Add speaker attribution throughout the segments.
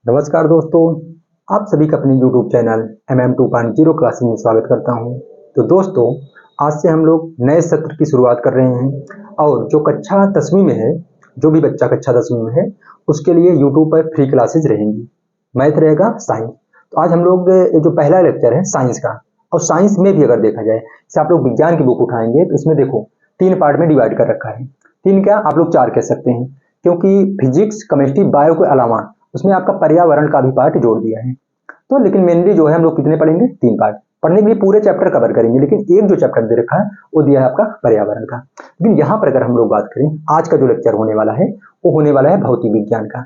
Speaker 1: नमस्कार दोस्तों, आप सभी का अपने YouTube चैनल MM2.0 क्लासेस में स्वागत करता हूं। तो दोस्तों, आज से हम लोग नए सत्र की शुरुआत कर रहे हैं और जो कक्षा 10वीं में है, जो भी बच्चा कक्षा 10वीं में है, उसके लिए YouTube पर फ्री क्लासेज रहेंगी। मैथ रहेगा, साइंस। तो आज हम लोग ये जो पहला लेक्चर है साइंस का, और साइंस में भी अगर देखा जाए, जैसे आप लोग विज्ञान की बुक उठाएंगे तो इसमें देखो 3 पार्ट में डिवाइड कर रखा है। 3 क्या, आप लोग 4 कह सकते हैं, क्योंकि फिजिक्स, केमिस्ट्री, बायो के अलावा उसमें आपका पर्यावरण का भी पार्ट जोड़ दिया है। तो लेकिन मेनली जो है हम लोग कितने पढ़ेंगे, 3 पार्ट पढ़ने के लिए पूरे चैप्टर कवर करेंगे, लेकिन एक जो चैप्टर दे रखा है वो दिया है आपका पर्यावरण का। लेकिन यहाँ पर अगर हम लोग बात करें, आज का जो लेक्चर होने वाला है वो होने वाला है भौतिक विज्ञान का।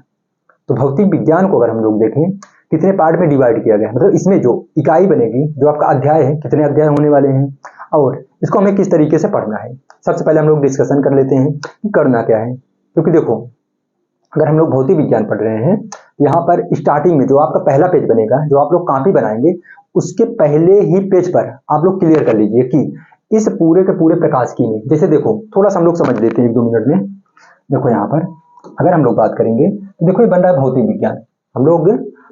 Speaker 1: तो भौतिक विज्ञान को अगर हम लोग देखें कितने पार्ट में डिवाइड किया गया है, मतलब इसमें जो इकाई बनेगी, जो आपका अध्याय है, कितने अध्याय होने वाले हैं और इसको हमें किस तरीके से पढ़ना है। सबसे पहले हम लोग डिस्कशन कर लेते हैं कि करना क्या है। क्योंकि देखो, अगर हम लोग भौतिक विज्ञान पढ़ रहे हैं, यहाँ पर स्टार्टिंग में जो आपका पहला पेज बनेगा, जो आप लोग कॉपी बनाएंगे, उसके पहले ही पेज पर आप लोग क्लियर कर लीजिए कि इस पूरे के पूरे प्रकाश की में, जैसे देखो थोड़ा सा हम लोग समझ लेते हैं 1-2 मिनट में। देखो यहाँ पर अगर हम लोग बात करेंगे तो देखो ये बन रहा है भौतिक विज्ञान। हम लोग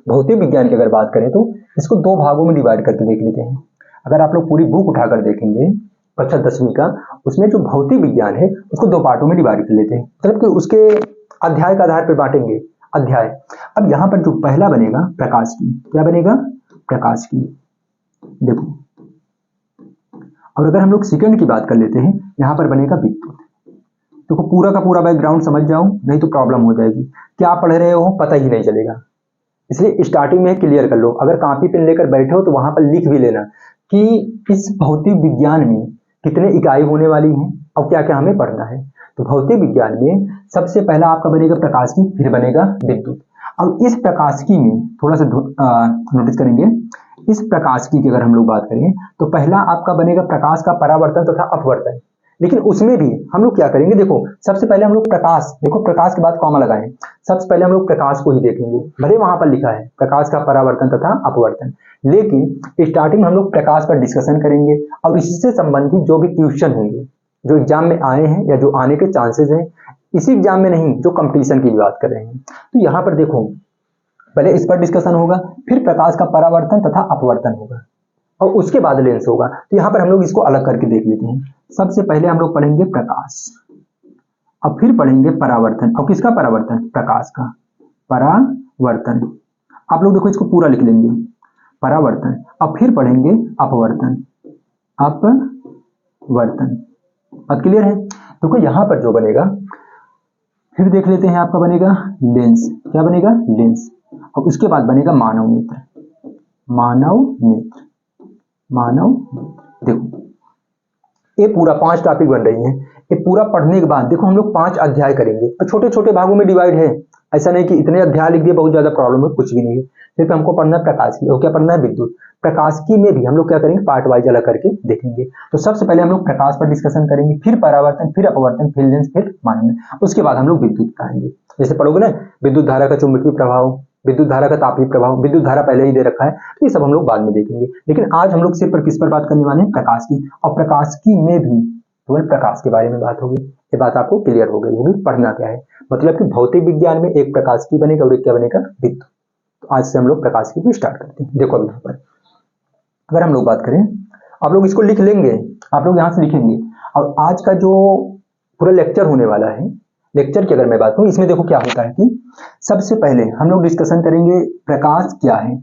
Speaker 1: भौतिक विज्ञान की अगर बात करें तो इसको 2 भागों में डिवाइड करके देख लेते हैं। अगर आप लोग पूरी बुक उठाकर देखेंगे कक्षा 10वीं का, उसमें जो भौतिक विज्ञान है उसको 2 पार्टों में डिवाइड कर लेते हैं, मतलब कि उसके अध्याय के आधार पर बांटेंगे अध्याय। अब यहाँ पर जो पहला बनेगा प्रकाश की, क्या बनेगा, प्रकाश की। देखो, और अगर हम लोग सेकंड की बात कर लेते हैं, यहाँ पर बनेगा विद्युत। देखो पूरा का पूरा बैकग्राउंड समझ जाओ, नहीं तो प्रॉब्लम हो जाएगी, क्या पढ़ रहे हो पता ही नहीं चलेगा। इसलिए स्टार्टिंग में क्लियर कर लो। अगर कॉपी पेन लेकर बैठे हो तो वहां पर लिख भी लेना कि इस भौतिक विज्ञान में कितने इकाई होने वाली हैं और क्या क्या हमें पढ़ना है। तो भौतिक विज्ञान में सबसे पहला आपका बनेगा प्रकाश की, फिर बनेगा विद्युत। अब इस प्रकाश की में थोड़ा सा नोटिस करेंगे, इस प्रकाश की अगर हम लोग बात करें तो पहला आपका बनेगा प्रकाश का परावर्तन तथा अपवर्तन। लेकिन उसमें भी हम लोग क्या करेंगे, देखो सबसे पहले हम लोग प्रकाश, देखो प्रकाश के बाद कॉमा लगाएं, सबसे पहले हम लोग प्रकाश को ही देखेंगे। भले वहां पर लिखा है प्रकाश का परावर्तन तथा अपवर्तन, लेकिन स्टार्टिंग में हम लोग प्रकाश पर डिस्कशन करेंगे और इससे संबंधित जो भी क्वेश्चन होंगे, जो एग्जाम में आए हैं या जो आने के चांसेस हैं, इसी एग्जाम में नहीं, जो कंपटीशन की भी बात कर रहे हैं। तो यहाँ पर देखो पहले इस पर डिस्कशन होगा, फिर प्रकाश का परावर्तन तथा अपवर्तन होगा और उसके बाद लेंस होगा। तो यहाँ पर हम लोग इसको अलग करके देख लेते हैं। सबसे पहले हम लोग पढ़ेंगे प्रकाश, अब फिर पढ़ेंगे परावर्तन। और किसका परावर्तन, प्रकाश का परावर्तन। आप लोग देखो इसको पूरा लिख लेंगे, परावर्तन। अब फिर पढ़ेंगे अपवर्तन, अपवर्तन। बात क्लियर है। देखो यहाँ पर जो बनेगा, फिर देख लेते हैं, आपका बनेगा लेंस। क्या बनेगा, लेंस। और उसके बाद बनेगा मानव नेत्र, मानव नेत्र, मानव नेत्र। देखो ये पूरा 5 टॉपिक बन रही हैं। ये पूरा पढ़ने के बाद देखो हम लोग 5 अध्याय करेंगे और छोटे छोटे भागों में डिवाइड है। ऐसा नहीं कि इतने अध्याय लिख दिए बहुत ज्यादा प्रॉब्लम है, कुछ भी नहीं है। सिर्फ हमको पढ़ना है प्रकाश की, और क्या पढ़ना है, विद्युत। प्रकाश की में भी हम लोग क्या करेंगे, पार्ट वाइज अलग करके देखेंगे। तो सबसे पहले हम लोग प्रकाश पर डिस्कशन करेंगे, फिर परावर्तन, फिर अपवर्तन, फिर लेंस, फिर मानव। उसके बाद हम लोग विद्युत पढ़ेंगे। जैसे पढ़ोगे ना, विद्युत धारा का चुंबकीय प्रभाव, विद्युत धारा का तापीय प्रभाव, विद्युत धारा पहले ही दे रखा है, तो ये सब हम लोग बाद में देखेंगे। लेकिन आज हम लोग सिर्फ किस पर बात करने वाले हैं, प्रकाश की। और प्रकाश की में भी केवल प्रकाश के बारे में बात होगी। ये बात आपको क्लियर हो गई होगी, पढ़ना क्या है। मतलब कि भौतिक विज्ञान में एक प्रकाश की बनेगा और एक क्या बनेगा, विद्युत। तो आज से हम लोग प्रकाश की भी स्टार्ट करते हैं। देखो अभी यहाँ पर अगर हम लोग बात करें, आप लोग इसको लिख लेंगे, आप लोग यहाँ से लिखेंगे। और आज का जो पूरा लेक्चर होने वाला है, लेक्चर की अगर मैं बात करूँ, इसमें देखो क्या होता है कि सबसे पहले हम लोग डिस्कशन करेंगे प्रकाश क्या है।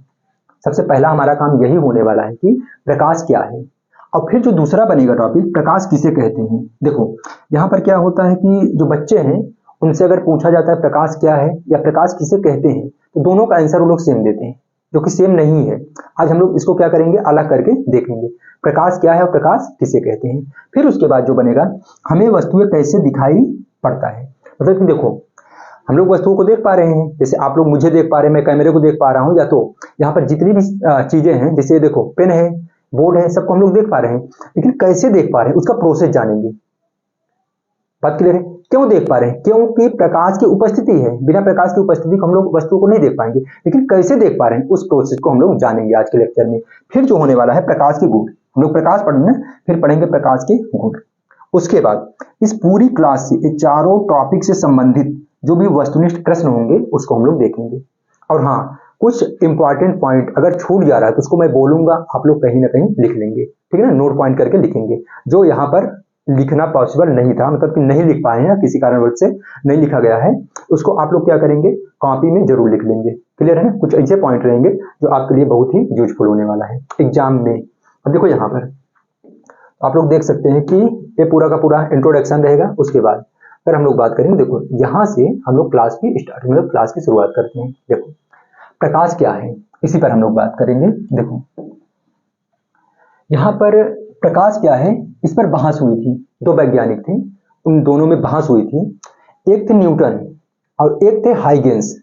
Speaker 1: सबसे पहला हमारा काम यही होने वाला है कि प्रकाश क्या है। और फिर जो दूसरा बनेगा टॉपिक, प्रकाश किसे कहते हैं। देखो यहाँ पर क्या होता है कि जो बच्चे हैं उनसे अगर पूछा जाता है प्रकाश क्या है या प्रकाश किसे कहते हैं, तो दोनों का आंसर वो लोग सेम देते हैं, जो कि सेम नहीं है। आज हम लोग इसको क्या करेंगे, अलग करके देखेंगे, प्रकाश क्या है और प्रकाश किसे कहते हैं। फिर उसके बाद जो बनेगा, हमें वस्तुएं कैसे दिखाई पड़ता है। मतलब कि देखो हम लोग वस्तुओं को देख पा रहे हैं, जैसे आप लोग मुझे देख पा रहे हैं, मैं कैमरे को देख पा रहा हूँ, या तो यहाँ पर जितनी भी चीजें हैं, जैसे देखो पेन है, बोर्ड है, सबको हम लोग देख पा रहे हैं। लेकिन कैसे देख पा रहे हैं उसका प्रोसेस जानेंगे। बात क्लियर है। क्यों देख पा रहे हैं, क्योंकि प्रकाश की उपस्थिति है। बिना प्रकाश की उपस्थिति को हम लोग वस्तुओं को नहीं देख पाएंगे, लेकिन कैसे देख पा रहे हैं उस प्रोसेस को हम लोग जानेंगे आज के लेक्चर में। फिर जो होने वाला है प्रकाश के गुण, हम लोग प्रकाश पढ़ेंगे, फिर पढ़ेंगे प्रकाश के गुण। उसके बाद इस पूरी क्लास से चारों टॉपिक से संबंधित जो भी वस्तुनिष्ठ प्रश्न होंगे उसको हम लोग देखेंगे। और हाँ, कुछ इंपॉर्टेंट पॉइंट अगर छूट जा रहा है तो उसको मैं बोलूंगा, आप लोग कहीं ना कहीं लिख लेंगे, ठीक है ना, नोट पॉइंट करके लिखेंगे। जो यहाँ पर लिखना पॉसिबल नहीं था, मतलब कि नहीं लिख पाए हैं किसी कारणवश से नहीं लिखा गया है, उसको आप लोग क्या करेंगे, कॉपी में जरूर लिख लेंगे। क्लियर है ना? कुछ ऐसे पॉइंट रहेंगे जो आपके लिए बहुत ही यूजफुल होने वाला है एग्जाम में। अब देखो यहाँ पर आप लोग देख सकते हैं कि ये पूरा का पूरा इंट्रोडक्शन रहेगा। उसके बाद अगर हम लोग बात करेंगे, देखो यहाँ से हम लोग क्लास की स्टार्ट, मतलब क्लास की शुरुआत करते हैं। देखो प्रकाश क्या है, इसी पर हम लोग बात करेंगे। देखो यहाँ पर प्रकाश क्या है, इस पर बहस हुई थी, दो वैज्ञानिक थे, उन दोनों में बहस हुई थी। एक थे न्यूटन और एक थे हाइगेंस,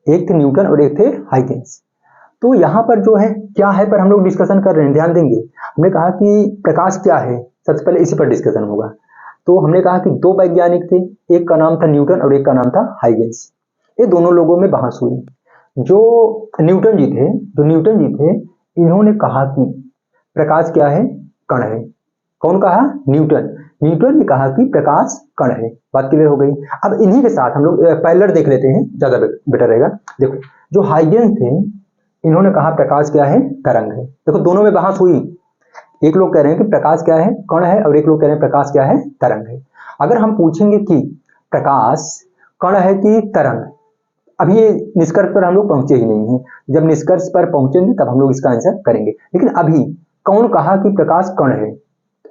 Speaker 1: एक थे न्यूटन और एक थे हाइगेंस। तो यहाँ पर जो है क्या है पर हम लोग डिस्कशन कर रहे हैं, ध्यान देंगे। हमने कहा कि प्रकाश क्या है, सबसे पहले इसी पर डिस्कशन होगा। तो हमने कहा कि दो वैज्ञानिक थे, एक का नाम था न्यूटन और एक का नाम था हाइगेंस। ये दोनों लोगों में बहस हुई। जो न्यूटन जी थे, इन्होंने कहा कि प्रकाश क्या है, कण है। कौन कहा? न्यूटन ने कहा कि प्रकाश कण है। बात क्लियर हो गई। अब इन्हीं के साथ हम लोग पैरेलल देख लेते हैं, ज्यादा बेटर रहेगा। देखो जो हाइगेंस थे, इन्होंने कहा प्रकाश क्या है, तरंग है। देखो दोनों में बहस हुई, एक लोग कह रहे हैं कि प्रकाश क्या है, कण है, और एक लोग कह रहे हैं प्रकाश क्या है, तरंग है। अगर हम पूछेंगे कि प्रकाश कण है कि तरंग, अभी ये निष्कर्ष पर हम लोग पहुंचे ही नहीं हैं। जब निष्कर्ष पर पहुंचेंगे तब हम लोग इसका आंसर करेंगे। लेकिन अभी कौन कहा कि प्रकाश कण है?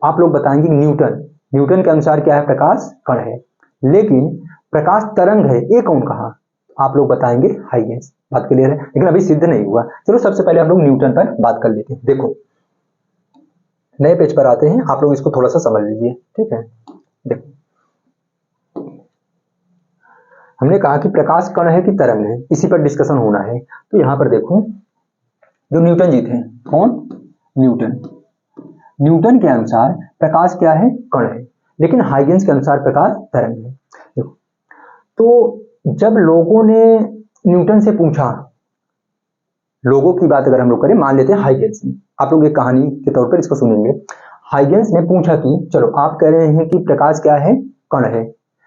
Speaker 1: आप लोग बताएंगे न्यूटन के अनुसार क्या है, प्रकाश कण है। लेकिन प्रकाश तरंग है, ये कौन कहा? आप लोग बताएंगे हाइगेंस। बात क्लियर है, लेकिन अभी सिद्ध नहीं हुआ। चलो सबसे पहले हम लोग न्यूटन पर बात कर लेते हैं। देखो नए पेज पर आते हैं, आप लोग इसको थोड़ा सा समझ लीजिए, ठीक है। देखो हमने कहा कि प्रकाश कण है कि तरंग है, इसी पर डिस्कशन होना है। तो यहाँ पर देखो जो न्यूटन जी थे, कौन? न्यूटन के अनुसार प्रकाश क्या है, कण है। लेकिन हाइगेंस के अनुसार प्रकाश तरंग है। देखो तो जब लोगों ने न्यूटन से पूछा, लोगों की बात अगर हम लोग करें, मान लेते हैं हाइगेंस ने, आप लोग एक कहानी के तौर पर इसको सुनेंगे। हाइगेंस ने पूछा कि चलो आप कह रहे हैं कि प्रकाश क्या है, कण है,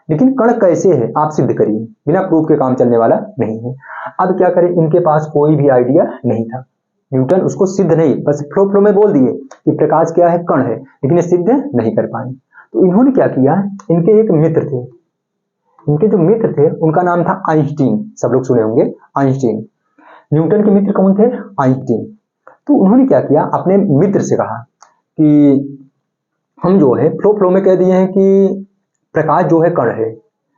Speaker 1: लेकिन कण कैसे है आप सिद्ध करिए, बिना प्रूफ के काम चलने वाला नहीं है। अब क्या करें, इनके पास कोई भी आइडिया नहीं था। न्यूटन उसको सिद्ध नहीं, बस फ्लो में बोल दिए कि प्रकाश क्या है, कण है, लेकिन ये सिद्ध नहीं कर पाए। तो इन्होंने क्या किया, इनके एक मित्र थे, इनके जो मित्र थे उनका नाम था आइंस्टीन, सब लोग सुने होंगे आइंस्टीन। न्यूटन के मित्र कौन थे? आइंस्टीन। तो उन्होंने क्या किया, अपने मित्र से कहा कि हम जो है फ्लो में कह दिए हैं कि प्रकाश जो है कण है,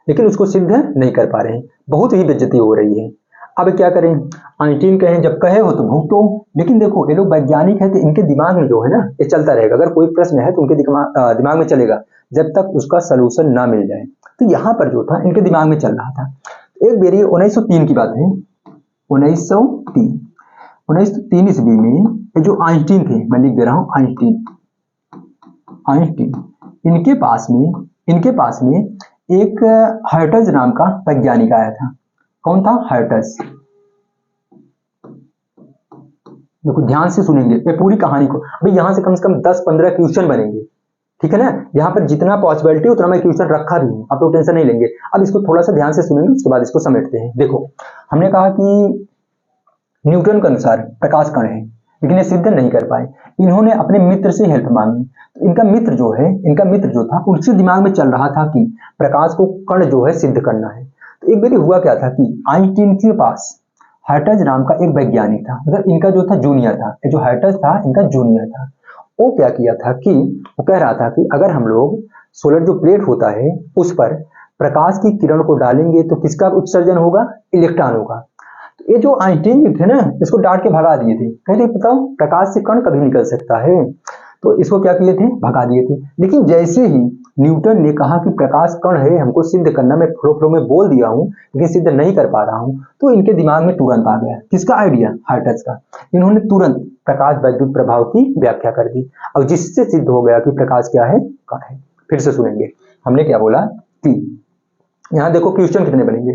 Speaker 1: लेकिन उसको सिद्ध नहीं कर पा रहे हैं, बहुत ही बेइज्जती हो रही है। अब क्या करें? आइंस्टीन कहें, जब कहे हो तो भुगतो। लेकिन देखो ये लोग वैज्ञानिक है, तो इनके दिमाग में जो है ना ये चलता रहेगा। अगर कोई प्रश्न है तो उनके दिमाग में चलेगा जब तक उसका सलूशन ना मिल जाए। तो यहाँ पर जो था इनके दिमाग में चल रहा था। एक बेरी 1903 की बात है, 1903 ईस्वी में जो आइंस्टीन थे, मैं लिख दे रहा हूं आइंस्टीन, इनके पास में एक हर्ट्ज नाम का वैज्ञानिक आया था। कौन था? हर्ट्ज। देखो ध्यान से सुनेंगे ये पूरी कहानी को। अभी यहां से कम 10-15 क्वेश्चन बनेंगे, ठीक है ना। यहाँ पर जितना पॉसिबिलिटी उतना मैं क्वेश्चन रखा भी हूँ, आप लोग टेंशन नहीं लेंगे। अब इसको थोड़ा सा ध्यान से सुनेंगे, उसके बाद इसको समेटते हैं। देखो हमने कहा कि न्यूटन के अनुसार प्रकाश कण है, लेकिन ये सिद्ध नहीं कर पाए। इन्होंने अपने मित्र से हेल्प मांगी। तो इनका मित्र जो था, उसके दिमाग में चल रहा था कि प्रकाश को कण जो है सिद्ध करना है। तो एक बार हुआ क्या था कि आइंस्टीन के पास हर्ट्ज नाम का एक वैज्ञानिक था, मतलब इनका जो था जूनियर था, जो हर्ट्ज था इनका जूनियर था। वो क्या किया था कि वो कह रहा था कि अगर हम लोग सोलर जो प्लेट होता है उस पर प्रकाश की किरण को डालेंगे तो किसका उत्सर्जन होगा? इलेक्ट्रॉन होगा। तो ये जो आइंस्टीन जी थे ना, इसको डांट के भगा दिए थे, कहते बताओ प्रकाश से कण कभी निकल सकता है। तो इसको क्या किए थे? भगा दिए थे। लेकिन जैसे ही न्यूटन ने कहा कि प्रकाश कण है, हमको सिद्ध करना, मैं फ्लो में बोल दिया हूं लेकिन सिद्ध नहीं कर पा रहा हूं, तो इनके दिमाग में तुरंत आ गया किसका आइडिया? हर्ट्ज का। इन्होंने तुरंत प्रकाश वैद्युत प्रभाव की व्याख्या कर दी और जिससे सिद्ध हो गया कि प्रकाश क्या है? कण है। फिर से सुनेंगे, हमने क्या बोला कि यहाँ देखो क्वेश्चन कितने बनेंगे,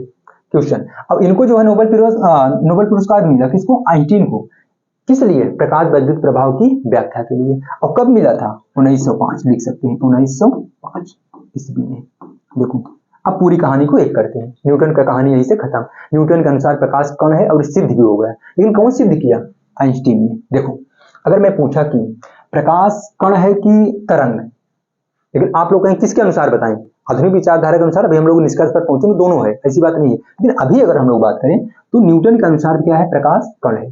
Speaker 1: क्वेश्चन। अब इनको जो है नोबेल पुरस्कार मिला, किसको? आइंस्टीन को। किस लिए? प्रकाश वैद्युत प्रभाव की व्याख्या के लिए। और कब मिला था? 1905 लिख सकते हैं, 1905 ईस्वी में। देखो अब पूरी कहानी को एक करते हैं। न्यूटन का कहानी यहीं से खत्म। न्यूटन के अनुसार प्रकाश कण है और सिद्ध भी हो गया, लेकिन कौन सिद्ध किया? आइंस्टीन ने। देखो, अगर मैं पूछा कि प्रकाश कण है कि तरंग, लेकिन आप लोग कहें किसके अनुसार बताएं? आधुनिक विचारधारा के अनुसार। अभी हम लोग निष्कर्ष पर पहुंचेंगे, दोनों है, ऐसी बात नहीं है। लेकिन अभी अगर हम लोग बात करें तो न्यूटन के अनुसार क्या है? प्रकाश कण है।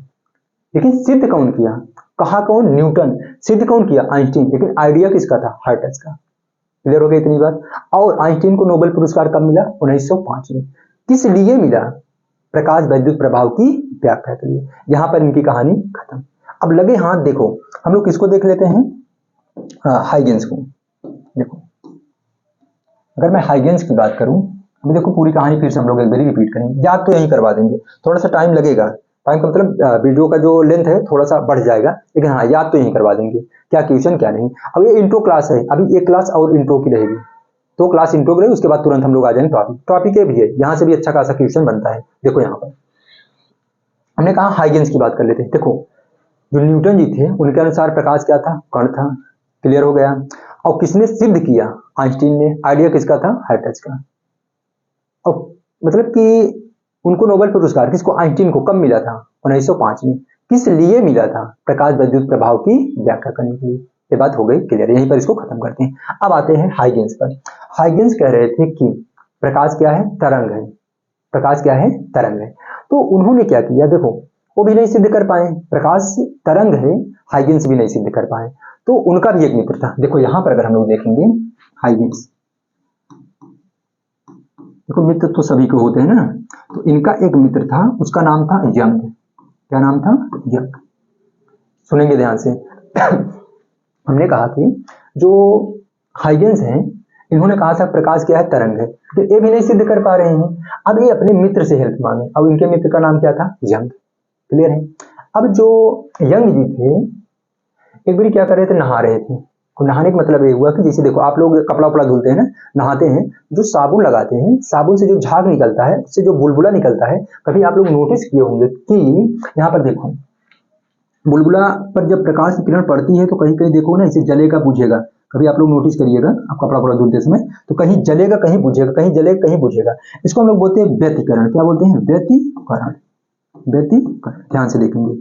Speaker 1: लेकिन सिद्ध कौन किया? कहा कौन? न्यूटन। सिद्ध कौन किया? आइंस्टीन। लेकिन आइडिया किसका था? हर्ट्ज का। क्लियर हो गई इतनी बात? और आइंस्टीन को नोबेल पुरस्कार कब मिला? 1905 में। किस लिए मिला? प्रकाश वैद्युत प्रभाव की व्याख्या के लिए। यहां पर इनकी कहानी खत्म। अब लगे हाथ, देखो हम लोग किसको देख लेते हैं? हाइगेंस को। देखो, अगर मैं हाइगेंस की बात करूं, अभी देखो पूरी कहानी फिर से हम लोग एक बार रिपीट करेंगे, याद तो यही करवा देंगे, थोड़ा सा टाइम लगेगा। टाइम का मतलब वीडियो का जो लेंथ है थोड़ा सा बढ़ जाएगा, लेकिन हाँ याद तो यही करवा देंगे, क्या क्वेश्चन क्या नहीं। अब ये इंट्रो क्लास है, अभी एक क्लास और इंट्रो की रहेगी, तो क्लास इंट्रो की रहेगी, उसके बाद तुरंत हम लोग आ जाएंगे टॉपिक। टॉपिक ये भी है, यहाँ से भी अच्छा खासा क्वेश्चन बनता है। देखो यहाँ पर हमने कहा हाइगेंस की बात कर लेते हैं। देखो, जो न्यूटन जी थे उनके अनुसार प्रकाश क्या था? कण था। क्लियर हो गया? और किसने सिद्ध किया? आइंस्टीन ने। आइडिया किसका था? हर्ट्ज का। और मतलब कि उनको नोबेल पुरस्कार, किसको? आइंस्टीन को। कब मिला था? 1905 में। किस लिए मिला था? प्रकाश वैद्युत प्रभाव की व्याख्या करने के लिए। ये बात हो गई क्लियर, यहीं पर इसको खत्म करते हैं। अब आते हैं हाइगेंस पर। हाइगेंस कह रहे थे कि प्रकाश क्या है? तरंग है। प्रकाश क्या है? तरंग है। तो उन्होंने क्या किया? देखो, वो भी नहीं सिद्ध कर पाए, प्रकाश तरंग है, हाइगेंस भी नहीं सिद्ध कर पाए। तो उनका भी एक मित्र था। देखो यहां पर अगर हम लोग देखेंगे हाइगेंस, देखो मित्र तो सभी को होते हैं ना, तो इनका एक मित्र था, उसका नाम था यंग। क्या नाम था? यंग। सुनेंगे ध्यान से। हमने कहा कि जो हाइगेंस हैं, इन्होंने कहा था प्रकाश क्या है? तरंग है, तो ये भी नहीं सिद्ध कर पा रहे हैं। अब ये अपने मित्र से हेल्प मांगे। अब इनके मित्र का नाम क्या था? यंग। क्लियर है? अब जो यंग जी थे, एक बार क्या कर रहे थे? नहा रहे थे। तो नहाने का मतलब ये हुआ कि जैसे देखो आप लोग कपड़ा उपड़ा धुलते हैं ना, नहाते हैं, जो साबुन लगाते हैं, साबुन से जो झाग निकलता है, उससे जो बुलबुला निकलता है, कभी आप लोग नोटिस किए होंगे कि यहाँ पर देखो बुलबुला पर जब प्रकाश की किरण पड़ती है तो कहीं कहीं देखो ना, इसे जलेगा बुझेगा। कभी आप लोग नोटिस करिएगा, आप कपड़ा उपड़ा धुलते समय, तो कहीं जलेगा कहीं बुझेगा, कहीं जलेगा कहीं बुझेगा। इसको हम लोग बोलते हैं व्यतिकरण। क्या बोलते हैं? व्यतिकरण। व्यतिकरण। ध्यान से देखेंगे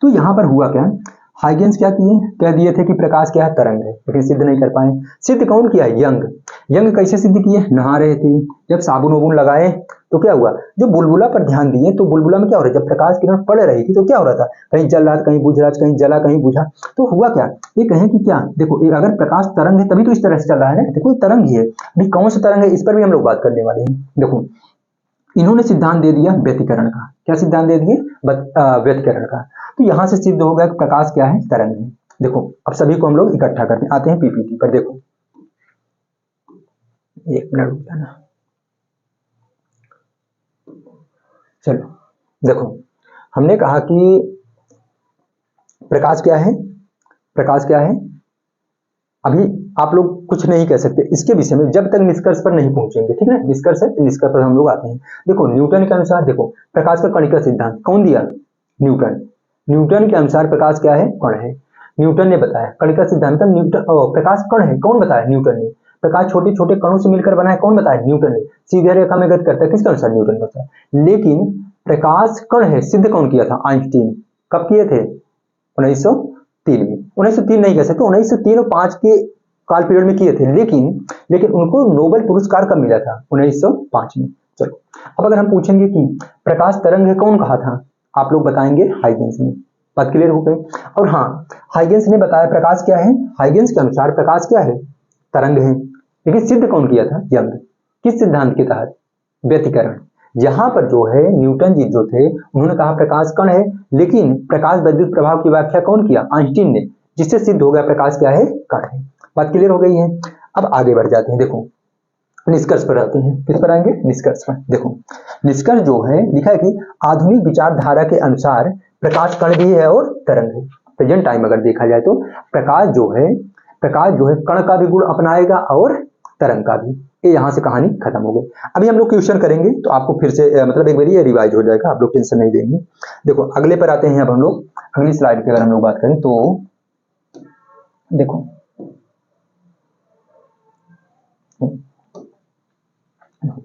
Speaker 1: तो यहाँ पर हुआ क्या? हाइगेंस क्या किए? कह दिए थे कि प्रकाश क्या है? तरंग है, लेकिन सिद्ध नहीं कर पाए। सिद्ध कौन किया? यंग। यंग कैसे सिद्ध किए? नहा रहे थे, जब साबुन वबुन लगाए तो क्या हुआ? जो बुलबुला पर ध्यान दिए तो बुलबुला में क्या हो रहा है? जब प्रकाश किरण पड़ रही थी तो क्या हो रहा था? कहीं जल रहा था, कहीं बुझ रहा था, कहीं जला कहीं बुझा। तो हुआ क्या? ये कहें कि क्या, देखो एक अगर प्रकाश तरंग है तभी तो इस तरह से चल रहा है ना। देखो तरंग ही है, अभी कौन सा तरंग है इस पर भी हम लोग बात करने वाले हैं। देखो इन्होंने सिद्धांत दे दिया व्यतिकरण का। क्या सिद्धांत दे दिए? व्यतिकरण का। तो यहां से सिद्ध हो गया कि प्रकाश क्या है? तरंग है। देखो अब सभी को हम लोग इकट्ठा करते हैं, आते हैं पीपीटी पर। देखो एक मिनट रुक जाना। चलो देखो, हमने कहा कि प्रकाश क्या है? प्रकाश क्या है? अभी आप लोग कुछ नहीं कह सकते इसके विषय में जब तक निष्कर्ष पर नहीं पहुंचेंगे, ठीक है? निष्कर्ष है, निष्कर्ष पर हम लोग आते हैं। देखो न्यूटन के अनुसार, देखो प्रकाश का कणिका सिद्धांत कौन दिया? न्यूटन। न्यूटन के अनुसार प्रकाश क्या है? कण है। न्यूटन ने बताया कणिका सिद्धांत का। न्यूटन प्रकाश कण है, कौन बताया? न्यूटन ने। प्रकाश छोटे छोटे कणों से मिलकर बना है, कौन बताया? न्यूटन ने। सीधे रेखा में गति करता है, किसके अनुसार? न्यूटन का। लेकिन प्रकाश कण है सिद्ध कौन किया था? आइंस्टीन। कब किए थे? 1903 में। 1903 नहीं कह सकते, 1903 और 5 के काल पीरियड में किए थे, लेकिन उनको नोबेल पुरस्कार कब मिला था? 1905 में। चलो अब अगर हम पूछेंगे कि प्रकाश तरंग है, कौन कहा था? आप लोग बताएंगे हाइगेंस ने। बात क्लियर हो गई? और हाँ, हाइगेंस ने बताया प्रकाश क्या है। हाइगेंस के अनुसार प्रकाश क्या है? तरंग है। लेकिन सिद्ध कौन किया था? यंग। किस सिद्धांत के तहत? व्यतिकरण। यहां पर जो है न्यूटन जी जो थे उन्होंने कहा प्रकाश कण है, लेकिन प्रकाश वैद्युत प्रभाव की व्याख्या कौन किया? आइंस्टीन ने, जिससे सिद्ध हो गया प्रकाश क्या है? कण है। बात क्लियर हो गई है? अब आगे बढ़ जाते हैं। देखो निष्कर्ष पर आते हैं। किस पर आएंगे? निष्कर्ष पर। देखो निष्कर्ष जो है लिखा है कि आधुनिक विचारधारा के अनुसार प्रकाश कण भी है और तरंग है। प्रेजेंट टाइम अगर देखा जाए तो प्रकाश जो है कण का भी गुण अपनाएगा और तरंग का भी। ये यहां से कहानी खत्म हो गई। अभी हम लोग क्वेश्चन करेंगे तो आपको फिर से मतलब एक बार ये रिवाइज हो जाएगा, आप लोग टेंशन नहीं देंगे। देखो अगले पर आते हैं। अब हम लोग अगली स्लाइड पे अगर हम लोग बात करें तो देखो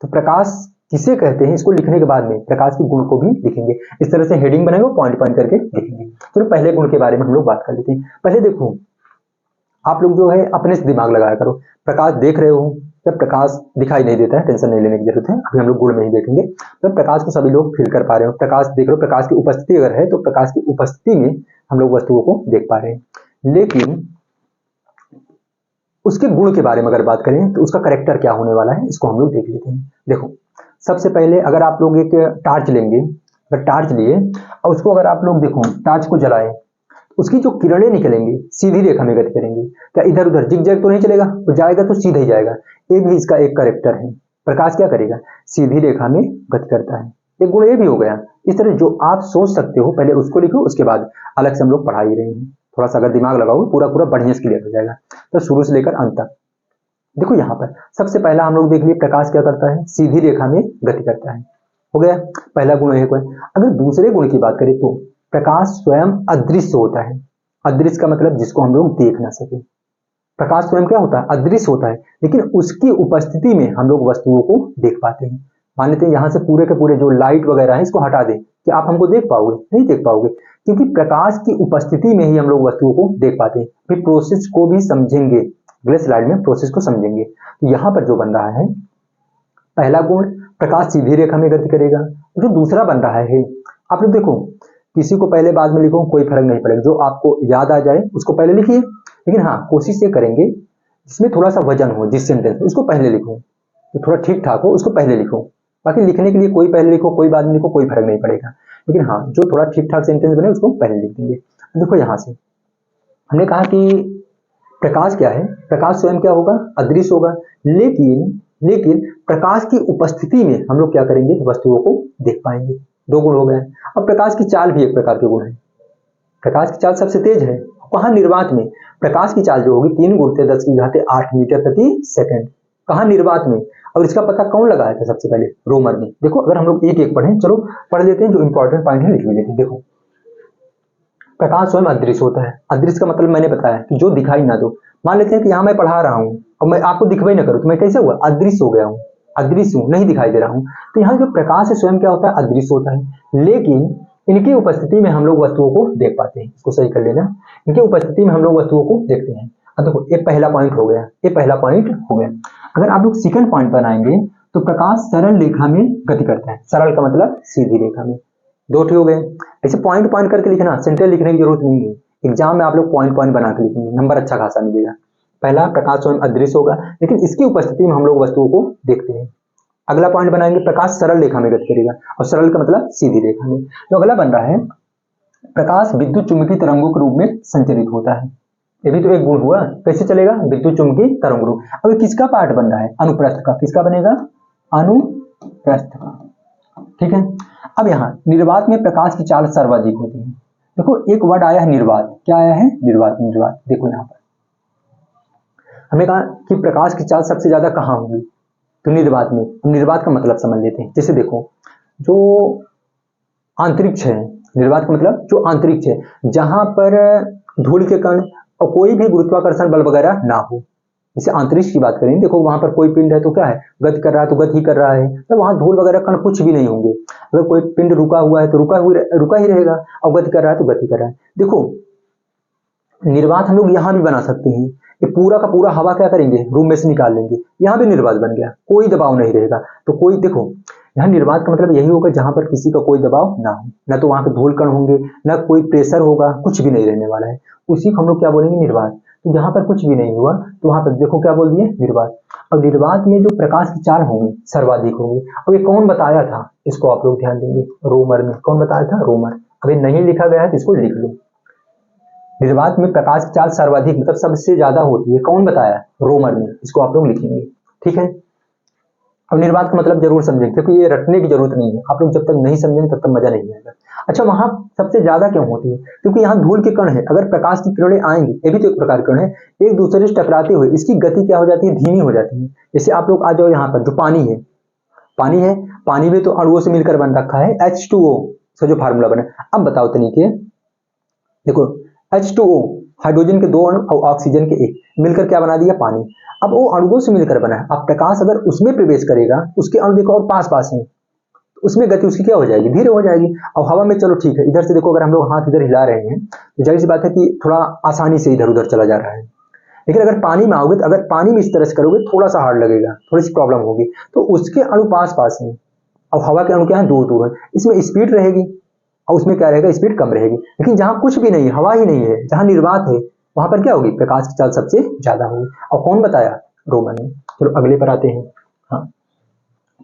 Speaker 1: तो प्रकाश किसे कहते हैं, इसको लिखने के बाद में प्रकाश के गुण को भी लिखेंगे। इस तरह से हेडिंग बनाएंगे, पॉइंट पॉइंट करके लिखेंगे। तो पहले गुण के बारे में हम लोग बात कर लेते हैं। पहले देखो, आप लोग जो है अपने से दिमाग लगाया करो। प्रकाश देख रहे हो, जब प्रकाश दिखाई नहीं देता है, टेंशन नहीं लेने की जरूरत है, अभी हम लोग गुण में ही देखेंगे। तो प्रकाश को सभी लोग फील कर पा रहे हो, प्रकाश देख रहे हो, प्रकाश की उपस्थिति अगर है तो प्रकाश की उपस्थिति में हम लोग वस्तुओं को देख पा रहे हैं। लेकिन उसके गुण के बारे में अगर बात करें तो उसका करेक्टर क्या होने वाला है, इसको हम लोग देख लेते हैं। देखो, सबसे पहले अगर आप लोग एक टार्च लेंगे, अगर टार्च लिए और उसको अगर आप लोग देखो टार्च को जलाए, उसकी जो किरणें निकलेंगी सीधी रेखा में गति करेंगी। क्या इधर उधर जिग जैग तो नहीं चलेगा, तो जाएगा तो सीधा ही जाएगा। एक भी इसका एक करेक्टर है। प्रकाश क्या करेगा, सीधी रेखा में गति करता है। एक गुण ये भी हो गया। इस तरह जो आप सोच सकते हो पहले उसको लिखो, उसके बाद अलग से हम लोग पढ़ा ही रहे हैं। थोड़ा सा अगर दिमाग लगाओगे पूरा पूरा बढ़िया से क्लियर हो जाएगा। तो शुरू से लेकर अंत तक देखो, यहाँ पर सबसे पहला हम लोग देख लिए प्रकाश क्या करता है, सीधी रेखा में गति करता है। हो गया पहला गुण एक है। अगर दूसरे गुण की बात करें तो प्रकाश स्वयं अदृश्य होता है। अदृश्य का मतलब जिसको हम लोग देख ना सके। प्रकाश स्वयं क्या होता है, अदृश्य होता है, लेकिन उसकी उपस्थिति में हम लोग वस्तुओं को देख पाते हैं। मान लेते हैं यहाँ से पूरे के पूरे जो लाइट वगैरह है इसको हटा दें, कि आप हमको देख पाओगे, नहीं देख पाओगे, क्योंकि प्रकाश की उपस्थिति में ही हम लोग वस्तुओं को देख पाते हैं। फिर प्रोसेस को भी समझेंगे, अगले स्लाइड में प्रोसेस को समझेंगे। तो यहाँ पर जो बन रहा है पहला गुण, प्रकाश सीधी रेखा में गति करेगा। जो दूसरा बन रहा है, आप लोग देखो, किसी को पहले बाद में लिखो कोई फर्क नहीं पड़ेगा, जो आपको याद आ जाए उसको पहले लिखिए। लेकिन हाँ, कोशिश ये करेंगे जिसमें थोड़ा सा वजन हो, जिस सेंटेंस उसको पहले लिखो, तो थोड़ा ठीक ठाक हो उसको पहले लिखो। बाकी लिखने के लिए कोई पहले लिखो कोई बाद में लिखो, कोई फर्क नहीं पड़ेगा। लेकिन हाँ, जो थोड़ा ठीक ठाक सेंटेंस बने उसको पहले लिख देंगे। देखो यहाँ से हमने कहा कि प्रकाश क्या है, प्रकाश स्वयं क्या होगा, अदृश्य होगा, लेकिन प्रकाश की उपस्थिति में हम लोग क्या करेंगे, वस्तुओं को देख पाएंगे। दो गुण हो गए। अब प्रकाश की चाल भी एक प्रकार के गुण है। प्रकाश की चाल सबसे तेज है कहाँ, निर्वात में। प्रकाश की चाल जो होगी 3 × 10⁸ मीटर प्रति सेकंड, कहाँ, निर्वात में। और इसका पता कौन लगाया था सबसे पहले, रोमर ने। देखो अगर हम लोग एक एक पढ़ें, चलो पढ़ लेते हैं, जो इंपॉर्टेंट पॉइंट है लिख लेते हैं। देखो, प्रकाश स्वयं अदृश्य होता है। अदृश्य का मतलब मैंने बताया कि जो दिखाई ना दो। मान लेते हैं कि यहाँ मैं पढ़ा रहा हूँ और मैं आपको दिखवाई ना करूँ, तो मैं कैसे हुआ, अदृश्य हो गया हूँ, अदृश्य हूँ, नहीं दिखाई दे रहा हूँ। तो यहाँ जो प्रकाश है स्वयं क्या होता है, अदृश्य होता है, लेकिन इनकी उपस्थिति में हम लोग वस्तुओं को देख पाते हैं। इसको सही कर लेना, इनकी उपस्थिति में हम लोग वस्तुओं को देखते हैं। अब देखो, ये पहला पॉइंट हो गया, ये पहला पॉइंट हो गया। अगर आप लोग सेकंड पॉइंट बनाएंगे तो प्रकाश सरल रेखा में गति करता है। सरल का मतलब सीधी रेखा में। दो हो गए। ऐसे पॉइंट पॉइंट करके लिखना, सेंटेंस लिखने की जरूरत नहीं है। एग्जाम में आप लोग पॉइंट पॉइंट बना के लिखेंगे, नंबर अच्छा खासा मिलेगा। पहला, प्रकाश स्वयं अदृश्य होगा, लेकिन इसकी उपस्थिति में हम लोग वस्तुओं को देखते हैं। अगला पॉइंट बनाएंगे, प्रकाश सरल रेखा में गति करेगा, और सरल का मतलब सीधी रेखा में। जो अगला बन रहा है, प्रकाश विद्युत चुंबकीय तरंगों के रूप में संचरित होता है। ये भी तो एक गुण हुआ। कैसे चलेगा, विद्युत चुंबकीय तरंग रूप। अब किसका पार्ट बन रहा है, अनुप्रस्थ का। किसका बनेगा, अनुप्रस्थ का। ठीक है। अब यहाँ निर्वात में प्रकाश की चाल सर्वाधिक होती है। देखो एक वर्ड आया है निर्वात, क्या आया है, निर्वात। निर्वात देखो यहाँ पर हमने कहा कि प्रकाश की चाल सबसे ज्यादा कहाँ होगी, तो निर्वात में। निर्वात का मतलब समझ लेते हैं। जैसे देखो, जो अंतरिक्ष है, निर्वात का मतलब जो अंतरिक्ष है, जहां पर धूल के कण और कोई भी गुरुत्वाकर्षण बल वगैरह ना हो। जैसे अंतरिक्ष की बात करें, देखो वहां पर कोई पिंड है तो क्या है, गति कर रहा है, तो गति कर रहा है, तो वहां धूल वगैरह कण कुछ भी नहीं होंगे। अगर कोई पिंड रुका हुआ है तो रुका ही रहेगा, और गति कर रहा है तो गति कर रहा है। देखो निर्वात हम लोग यहाँ भी बना सकते हैं। ये पूरा का पूरा हवा क्या करेंगे, रूम में से निकाल लेंगे, यहाँ भी निर्वात बन गया, कोई दबाव नहीं रहेगा। तो कोई देखो, यहाँ निर्वात का मतलब यही होगा जहां पर किसी का कोई दबाव ना हो, ना तो वहां पे धूल कण होंगे, ना कोई प्रेशर होगा, कुछ भी नहीं रहने वाला है। उसी को हम लोग क्या बोलेंगे, निर्वात। तो जहां पर कुछ भी नहीं हुआ तो वहां पर देखो क्या बोल दिए, निर्वात। अब निर्वात में जो प्रकाश की चाल होगी सर्वाधिक होगी। अब ये कौन बताया था, इसको आप लोग ध्यान देंगे, रोमर में। कौन बताया था, रोमर। अभी नहीं लिखा गया है तो इसको लिख लो। निर्वात में प्रकाश की चाल सर्वाधिक मतलब सबसे ज्यादा होती है, कौन बताया, रोमर ने। इसको आप लोग लिखेंगे, ठीक है। अब निर्वात का मतलब जरूर समझेंगे, क्योंकि ये रटने की जरूरत नहीं है। आप लोग जब तक नहीं समझेंगे तब तक मजा नहीं आएगा। अच्छा, वहां सबसे ज्यादा क्यों होती है, क्योंकि यहाँ धूल के कण है। अगर प्रकाश की किरणें आएंगी, ये भी तो एक प्रकार कण है, एक दूसरे से टकराते हुए इसकी गति क्या हो जाती है, धीमी हो जाती है। जैसे आप लोग आ जाओ यहाँ पर, जो पानी है, पानी में तो अणुओं से मिलकर बन रखा है H2O से जो फार्मूला बना। अब बताओ तरीके, देखो H2O हाइड्रोजन के 2 अणु और ऑक्सीजन के 1 मिलकर क्या बना दिया, पानी। अब वो अणुओं से मिलकर बना है। अब प्रकाश अगर उसमें प्रवेश करेगा, उसके अणु देखो और पास पास हैं, तो उसमें गति उसकी क्या हो जाएगी, धीरे हो जाएगी। और हवा में चलो ठीक है, इधर से देखो अगर हम लोग हाथ इधर हिला रहे हैं तो जाहिर सी बात है कि थोड़ा आसानी से इधर उधर चला जा रहा है। लेकिन अगर पानी में आओगे, तो अगर पानी में इस तरह से करोगे थोड़ा सा हार्ड लगेगा, थोड़ी सी प्रॉब्लम होगी। तो उसके अणु पास पास हैं और हवा के अणु क्या है, दूर दूर है। इसमें स्पीड रहेगी और उसमें क्या रहेगा, स्पीड कम रहेगी। लेकिन जहां कुछ भी नहीं, हवा ही नहीं है, जहां निर्वात है, वहां पर क्या होगी, प्रकाश की चाल सबसे ज्यादा होगी। और कौन बताया, रोमन ने। चलो अगले पर आते हैं। हाँ,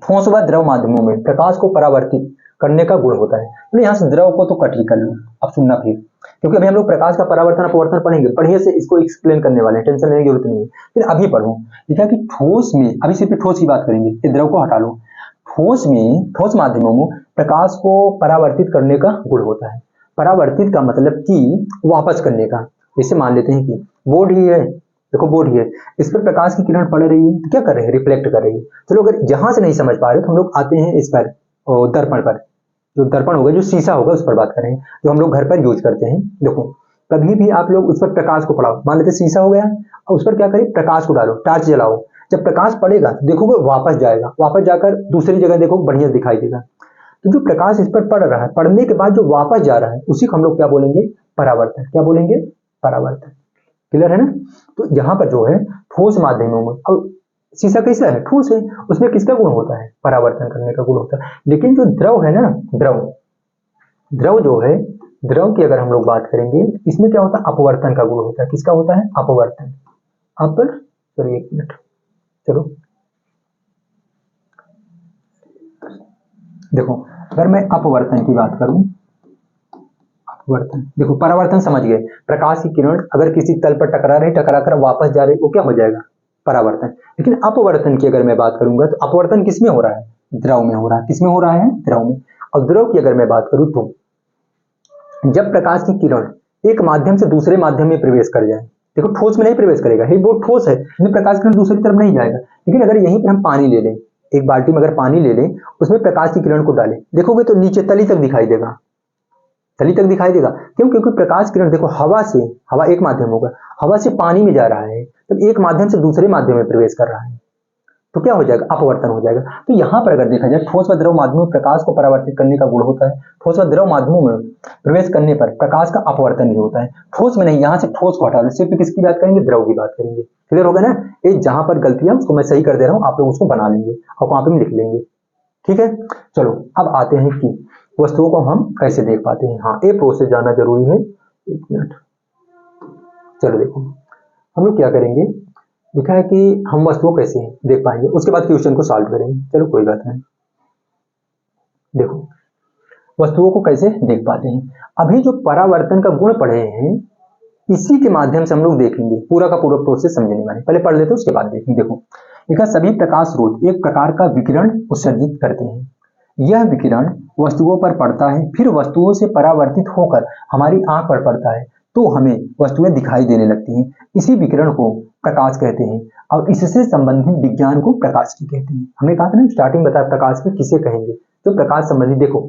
Speaker 1: ठोस व द्रव माध्यमों में प्रकाश को परावर्तित करने का गुण होता है। तो यहाँ से द्रव को तो कट ही कर लो, अब सुनना फिर, क्योंकि अभी हम लोग प्रकाश का परावर्तन अपवर्तन पढ़ेंगे, पढ़िए से इसको एक्सप्लेन करने वाले हैं, टेंशन लेने की जरूरत नहीं है। फिर अभी पढ़ो, देखा कि ठोस में, अभी सिर्फ ठोस की बात करेंगे, ये द्रव को हटा लो। ठोस में, ठोस माध्यमों में प्रकाश को परावर्तित करने का गुण होता है। परावर्तित का मतलब कि वापस करने का। जैसे मान लेते हैं कि बोर्ड ही है, देखो बोर्ड ही है, इस पर प्रकाश की किरण पड़ रही है, तो क्या कर रहे हैं, रिफ्लेक्ट कर रही है। चलो अगर जहां से नहीं समझ पा रहे तो हम लोग आते हैं इस पर, दर्पण पर। जो दर्पण होगा, जो शीशा होगा, उस पर बात करें, जो हम लोग घर पर यूज करते हैं। देखो कभी भी आप लोग उस पर प्रकाश को पड़ाओ, मान लेते शीशा हो गया और उस पर क्या करें, प्रकाश को डालो, टॉर्च जलाओ। जब प्रकाश पड़ेगा तो देखोगे वापस जाएगा, वापस जाकर दूसरी जगह देखो बढ़िया दिखाई देगा। तो जो प्रकाश इस पर पड़ रहा है, पड़ने के बाद जो वापस जा रहा है, उसी को हम लोग क्या बोलेंगे, परावर्तन। क्या बोलेंगे, परावर्तन। क्लियर है ना। तो यहाँ पर जो है ठोस माध्यमों में, अब शीशा कैसा है, ठोस है, उसमें किसका गुण होता है, परावर्तन करने का गुण होता है। लेकिन जो द्रव है ना, द्रव जो है, द्रव की अगर हम लोग बात करेंगे, इसमें क्या होता है, अपवर्तन का गुण होता है। किसका होता है, अपवर्तन। सॉरी एक मिनट, चलो देखो, अगर मैं अपवर्तन की बात करूं, अपवर्तन देखो, परावर्तन समझ गए, प्रकाश की किरण अगर किसी तल पर टकरा रही, टकरा कर वापस जा रही, वो क्या हो जाएगा, परावर्तन। लेकिन अपवर्तन की अगर मैं बात करूंगा, तो अपवर्तन किसमें हो रहा है, द्रव में हो रहा है। किसमें हो रहा है, द्रव में। और द्रव की अगर मैं बात करूं, तो जब प्रकाश की किरण एक माध्यम से दूसरे माध्यम में प्रवेश कर जाए, देखो ठोस में नहीं प्रवेश करेगा, ये वो ठोस है, इसमें प्रकाश किरण दूसरी तरफ नहीं जाएगा। लेकिन अगर यहीं पर हम पानी ले लें, एक बाल्टी में अगर पानी ले लें, उसमें प्रकाश की किरण को डालें, देखोगे तो नीचे तली तक दिखाई देगा, तली तक दिखाई देगा। क्यों, क्योंकि प्रकाश किरण देखो हवा से, हवा एक माध्यम होगा, हवा से पानी में जा रहा है, तो एक माध्यम से दूसरे माध्यम में प्रवेश कर रहा है, तो क्या हो जाएगा, अपवर्तन हो जाएगा। तो यहाँ पर अगर देखा जाए, ठोस व द्रव माध्यमों में प्रकाश को परावर्तित करने का गुण होता है। ठोस व द्रव माध्यमों में प्रवेश करने पर प्रकाश का अपवर्तन ही होता है, ठोस में नहीं। यहाँ से ठोस को हटा दो, सिर्फ किसकी बात करेंगे, द्रव की बात करेंगे। क्लियर होगा ना। ये जहां पर गलती है उसको मैं सही कर दे रहा हूँ, आप लोग उसको बना लेंगे और वहां पर लिख लेंगे। ठीक है, चलो अब आते हैं कि वस्तुओं को हम कैसे देख पाते हैं। हाँ, ये प्रोसेस जानना जरूरी है। एक मिनट, चलो देखो हम लोग क्या करेंगे, लिखा है कि हम वस्तुओं कैसे देख पाएंगे, उसके बाद क्वेश्चन को सॉल्व करेंगे। चलो कोई बात नहीं, देखो वस्तुओं को कैसे देख पाते हैं। अभी जो परावर्तन का गुण पढ़े हैं, इसी के माध्यम से हम लोग देखेंगे, पूरा का पूरा प्रोसेस समझने वाले। पहले पढ़ लेते हैं, उसके बाद देखेंगे। देखो लिखा, सभी प्रकाश स्रोत एक प्रकार का विकिरण उत्सर्जित करते हैं। यह विकिरण वस्तुओं पर पड़ता है, फिर वस्तुओं से परावर्तित होकर हमारी आंख पर पड़ता है, तो हमें वस्तुएं दिखाई देने लगती हैं। इसी विकिरण को प्रकाश कहते हैं और इससे संबंधित विज्ञान को प्रकाश की कहते हैं। हमने कहा था ना स्टार्टिंग बताया, प्रकाश के किसे कहेंगे, तो प्रकाश संबंधी। देखो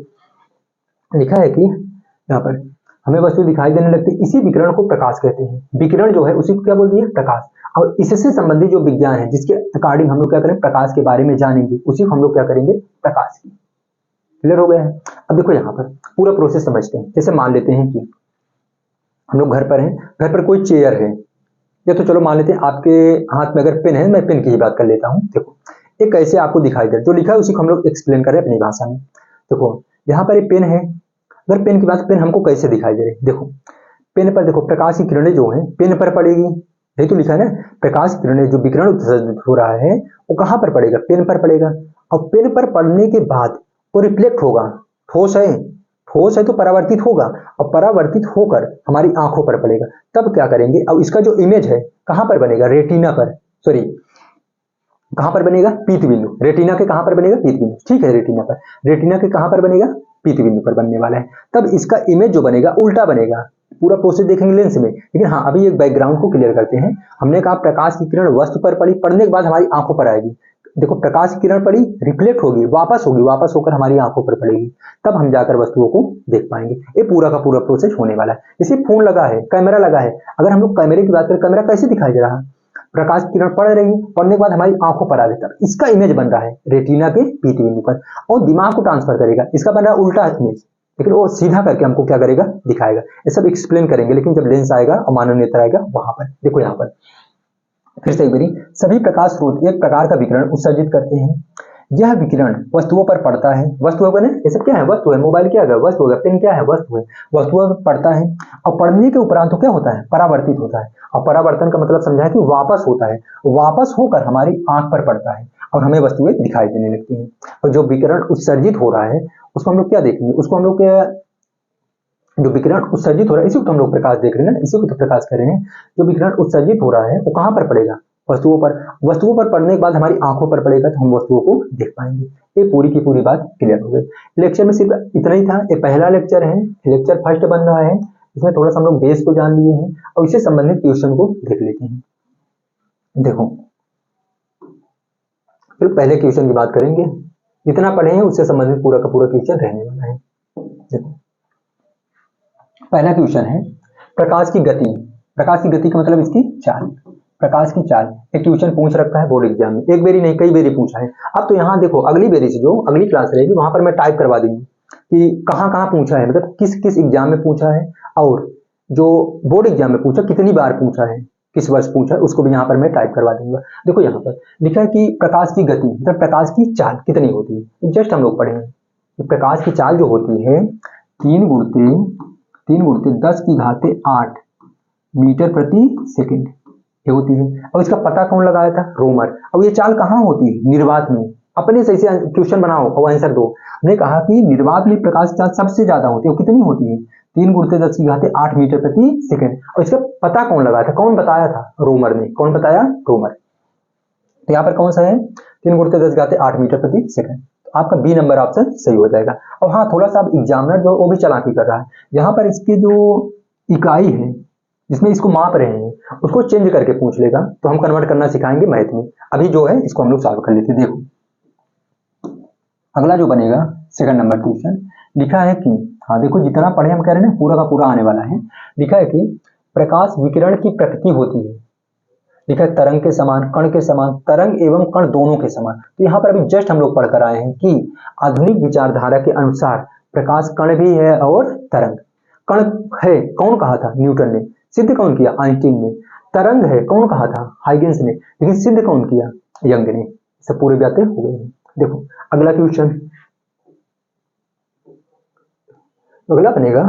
Speaker 1: लिखा है कि यहाँ पर हमें वस्तु दिखाई देने लगती है, इसी विकिरण को प्रकाश कहते हैं। विकिरण जो है उसी को क्या बोल दिया, प्रकाश। और इससे संबंधित जो विज्ञान है, जिसके अकॉर्डिंग हम लोग क्या करें, प्रकाश के बारे में जानेंगे, उसी को हम लोग क्या करेंगे, प्रकाश की। क्लियर हो गया है। अब देखो यहाँ पर पूरा प्रोसेस समझते हैं। जैसे मान लेते हैं कि हम लोग घर पर हैं, घर पर कोई चेयर है, या तो चलो मान लेते हैं आपके हाथ में अगर पेन है, मैं पेन की ही बात कर लेता हूँ। देखो एक कैसे आपको दिखाई दे, जो लिखा है उसी को हम लोग एक्सप्लेन कर रहे हैं अपनी भाषा में। देखो यहाँ पर एक पेन है, अगर पेन की बात, पेन हमको कैसे दिखाई दे रही, देखो पेन पर देखो प्रकाश की किरणें जो है पेन पर पड़ेगी, यही तो लिखा है ना, प्रकाश किरणें जो विकिरण उत्सर्जित हो रहा है वो कहाँ पर पड़ेगा, पेन पर पड़ेगा। और पेन पर पड़ने के बाद वो रिफ्लेक्ट होगा, ठोस है, ठोस है तो परावर्तित होगा, और परावर्तित होकर हमारी आंखों पर पड़ेगा। तब क्या करेंगे, अब इसका जो इमेज है कहाँ पर बनेगा, रेटिना पर, सॉरी कहाँ पर बनेगा, पीत बिंदु। रेटिना के कहाँ पर बनेगा, पीत बिंदु। ठीक है, रेटिना पर, रेटिना के कहाँ पर बनेगा, पीत बिंदु पर बनने वाला है। तब इसका इमेज जो बनेगा उल्टा बनेगा। पूरा प्रोसेस देखेंगे लेंस में, लेकिन हाँ अभी एक बैकग्राउंड को क्लियर करते हैं। हमने कहा प्रकाश की किरण वस्तु पर पड़ी, पड़ने के बाद हमारी आंखों पर आएगी। देखो प्रकाश की किरण पड़ी, रिफ्लेक्ट होगी, वापस होकर हमारी आंखों पर पड़ेगी, तब हम जाकर वस्तुओं को देख पाएंगे। ये पूरा का पूरा प्रोसेस होने वाला है। जैसे फोन लगा है, कैमरा लगा है, अगर हम लोग कैमरे की बात करें, कैमरा कैसे दिखाई दे रहा है? प्रकाश की किरण पड़ रही है, पड़ने के बाद हमारी आंखों पर आ रही है, इसका इमेज बन रहा है रेटिना के पीटी बिंदु पर, और दिमाग को ट्रांसफर करेगा, इसका बन रहा है उल्टा इमेज, लेकिन वो सीधा करके हमको क्या करेगा, दिखाएगा। ये सब एक्सप्लेन करेंगे, लेकिन जब लेंस आएगा और मानव नेत्र आएगा वहां पर। देखो यहाँ पर फिर से एक बारी, सभी प्रकाश स्रोत एक प्रकार का विकिरण उत्सर्जित करते हैं। यह विकिरण वस्तुओं पर पड़ता है, वस्तुओं पर ये सब क्या है, वस्तु है, मोबाइल क्या है, वस्तु है, पेन क्या है, वस्तु है, वस्तुओं पर पड़ता है, और पड़ने के उपरांत तो क्या होता है, परावर्तित होता है। और परावर्तन का मतलब समझा है कि वापस होता है, वापस होकर हमारी आंख पर पड़ता है और हमें वस्तुएं दिखाई देने लगती हैं। और जो विकिरण उत्सर्जित हो रहा है उसको हम लोग क्या देखेंगे, उसको हम लोग जो विकिरण उत्सर्जित हो रहा है, इसी को तो हम लोग प्रकाश देख रहे हैं ना, इसी को तो प्रकाश कर रहे हैं। जो विकिरण उत्सर्जित हो रहा है वो कहाँ पर पड़ेगा, वस्तुओं पर। वस्तुओं पर पड़ने के बाद हमारी आंखों पर पड़ेगा तो हम वस्तुओं को देख पाएंगे। ये पूरी की पूरी बात क्लियर हो गई। लेक्चर में सिर्फ इतना ही था, ये पहला लेक्चर है, लेक्चर फर्स्ट बन रहा है, इसमें थोड़ा सा हम लोग बेस को जान लिए हैं और इससे संबंधित क्वेश्चन को देख लेते हैं। देखो फिर पहले क्वेश्चन की बात करेंगे, जितना पढ़े हैं उससे संबंधित पूरा का पूरा क्वेश्चन रहने वाला है। देखो पहला क्वेश्चन है प्रकाश की गति। प्रकाश की गति का मतलब इसकी चाल, प्रकाश की चाल। एक क्वेश्चन पूछ रखा है बोर्ड एग्जाम में, एक बेरी नहीं कई बेरी पूछा है। अब तो यहाँ देखो अगली बेरी से जो अगली क्लास रहेगी वहां पर मैं टाइप करवा दूंगी कि कहाँ कहाँ पूछा है, मतलब किस किस एग्जाम में पूछा है, और जो बोर्ड एग्जाम में पूछा कितनी बार पूछा है, किस वर्ष पूछा है, उसको भी यहाँ पर मैं टाइप करवा दूंगा। देखो यहाँ पर लिखा है कि प्रकाश की गति मतलब प्रकाश की चाल कितनी होती है। जस्ट हम लोग पढ़े हैं प्रकाश की चाल जो होती है 3 गुणित 10 की घाते 8 मीटर प्रति सेकंड ये होती है। अब इसका पता कौन लगाया था, रोमर। अब ये चाल कहाँ होती है, निर्वात में। अपने से इसे क्वेश्चन बनाओ और आंसर दो। हमने कहा कि निर्वात में प्रकाश चाल सबसे ज्यादा होती है, वो कितनी होती है 3 गुणित 10 की घाते 8 मीटर प्रति सेकंड। और इसका पता कौन लगाया था, कौन बताया था, रोमर ने। कौन बताया, रोमर। तो यहाँ पर कौन सा है 3 गुणित 10 की घाते 8 मीटर प्रति सेकंड। आपका बी नंबर ऑप्शन सही हो जाएगा। और हाँ थोड़ा सा एग्जामिनर जो वो भी चालाकी कर रहा है, यहाँ पर इसकी जो इकाई है जिसमें इसको माप रहे हैं उसको चेंज करके पूछ लेगा, तो हम कन्वर्ट करना सिखाएंगे मैथ में। अभी जो है इसको हम लोग सॉल्व कर लेते हैं। देखो अगला जो बनेगा सेकंड नंबर क्वेश्चन, लिखा है कि हाँ देखो जितना पढ़े हम कह रहे हैं ना पूरा का पूरा आने वाला है। लिखा है कि प्रकाश विकिरण की प्रकृति होती है, लिखा है तरंग के समान, कण के समान, तरंग एवं कण दोनों के समान। तो यहाँ पर अभी जस्ट हम लोग पढ़कर आए हैं कि आधुनिक विचारधारा के अनुसार प्रकाश कण भी है और तरंग। कण है कौन कहा था, न्यूटन ने। सिद्ध कौन किया, आइंस्टीन ने। तरंग है कौन कहा था, हाइगेंस ने। लेकिन सिद्ध कौन किया, यंग ने। सब पूरे बातें हो गई हैं। देखो अगला क्वेश्चन, अगला बनेगा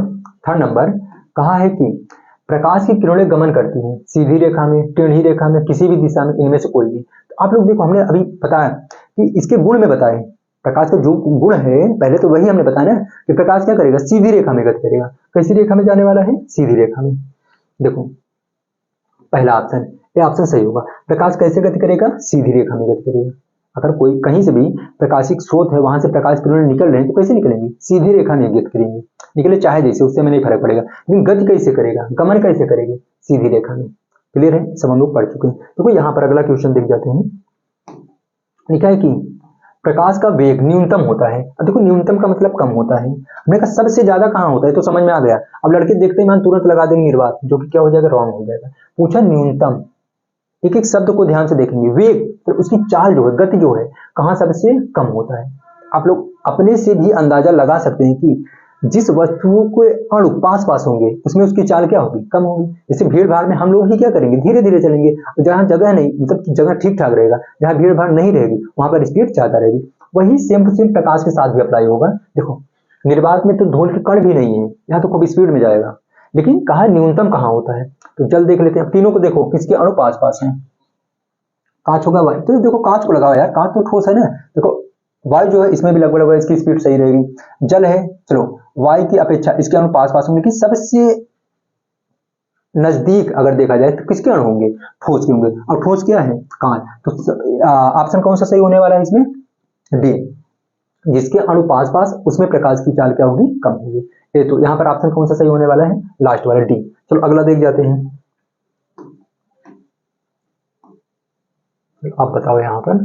Speaker 1: थर्ड नंबर। कहा है कि प्रकाश की किरणें गमन करती हैं सीधी रेखा में, टेढ़ी रेखा में, किसी भी दिशा में, इनमें से कोई भी। तो आप लोग देखो हमने अभी बताया कि इसके गुण में बताए, प्रकाश का जो गुण है पहले तो वही हमने बताया ना कि प्रकाश क्या करेगा, सीधी रेखा में गति करेगा। कैसी रेखा में जाने वाला है, सीधी रेखा में। देखो पहला ऑप्शन, ये ऑप्शन सही होगा। प्रकाश कैसे गति करेगा, सीधी रेखा में गति करेगा। अगर कोई कहीं से भी प्रकाशिक स्रोत है वहां से प्रकाश किरणें निकल रहे हैं तो कैसे निकलेंगे, सीधी रेखा में गति करेंगे। निकले चाहे जैसे, उससे में नहीं फर्क पड़ेगा, लेकिन गति कैसे करेगा, गमन कैसे करेगी, सीधी रेखा में। क्लियर है, सब हम लोग पढ़ चुके हैं। देखो यहाँ पर अगला क्वेश्चन देख जाते हैं। लिखा है कि प्रकाश का वेग न्यूनतम होता है। अब देखो न्यूनतम का मतलब कम होता है, हमने कहा सबसे ज्यादा कहाँ होता है, तो समझ में आ गया। अब लड़के देखते ही मान तुरंत लगा देंगे निर्वात, जो कि क्या हो जाएगा, रॉन्ग हो जाएगा। पूछा न्यूनतम, एक एक शब्द को ध्यान से देखेंगे। वेग तो उसकी चाल जो है, गति जो है, कहाँ सबसे कम होता है। आप लोग अपने से भी अंदाजा लगा सकते हैं कि जिस वस्तुओं के अणु पास पास होंगे उसमें उसकी चाल क्या होगी, कम होगी। जैसे भीड़ भाड़ में हम लोग ही क्या करेंगे, धीरे धीरे चलेंगे। जहाँ जगह नहीं, मतलब जगह ठीक ठाक रहेगा, जहाँ भीड़ भाड़ नहीं रहेगी वहां पर स्पीड ज्यादा रहेगी। वही सेम टू सेम प्रकाश के साथ भी अप्लाई होगा। देखो निर्वात में तो धूल के कण भी नहीं है, यहाँ तो खूब स्पीड में जाएगा। लेकिन कहा न्यूनतम कहाँ होता है, तो जल्द देख लेते हैं। तीनों को देखो किसके अणु पास पास हैं। कांच होगा वायु, तो देखो कांच को लगाओ यार, कांच तो ठोस है ना। देखो वायु जो है इसमें भी लगभग लगभग इसकी स्पीड सही रहेगी। जल है, चलो वायु की अपेक्षा इसके अणु पास पास होंगे, लेकिन सबसे नजदीक अगर देखा जाए तो किसके अणु होंगे, ठोस के होंगे। और ठोस क्या है, कांच। तो ऑप्शन कौन सा सही होने वाला है इसमें, डी। जिसके अणु पास पास उसमें प्रकाश की चाल क्या होगी, कम होगी। ये तो यहाँ पर ऑप्शन कौन सा सही होने वाला है, लास्ट वाला डी। चलो अगला देख जाते हैं। आप बताओ यहाँ पर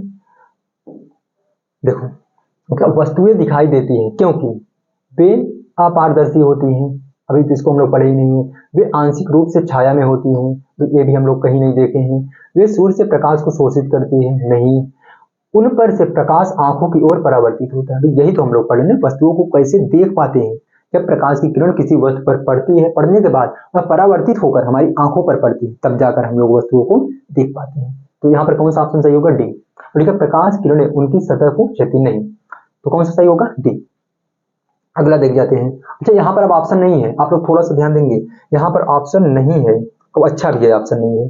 Speaker 1: देखो वस्तुएं दिखाई देती हैं क्योंकि वे अपारदर्शी होती हैं, अभी तो इसको हम लोग पढ़े ही नहीं है। वे आंशिक रूप से छाया में होती हैं, तो ये भी हम लोग कहीं नहीं देखे हैं। वे सूर्य से प्रकाश को शोषित करती हैं, नहीं। उन पर से प्रकाश आंखों की ओर परावर्तित होता है, तो यही तो हम लोग पढ़े ना, वस्तुओं को कैसे देख पाते हैं। जब प्रकाश की किरण किसी वस्तु पर पड़ती है, पड़ने के बाद वह परावर्तित होकर हमारी आंखों पर पड़ती है, तब जाकर हम लोग वस्तुओं को देख पाते हैं। तो यहाँ पर कौन सा ऑप्शन सही होगा? डी। और प्रकाश किरणें उनकी सतह को क्षति नहीं, तो कौन सा सही होगा? डी। अगला देख जाते हैं। अच्छा, यहाँ पर अब ऑप्शन नहीं है, आप लोग थोड़ा सा ध्यान देंगे, यहाँ पर ऑप्शन नहीं है, तो अच्छा भी है ऑप्शन नहीं है।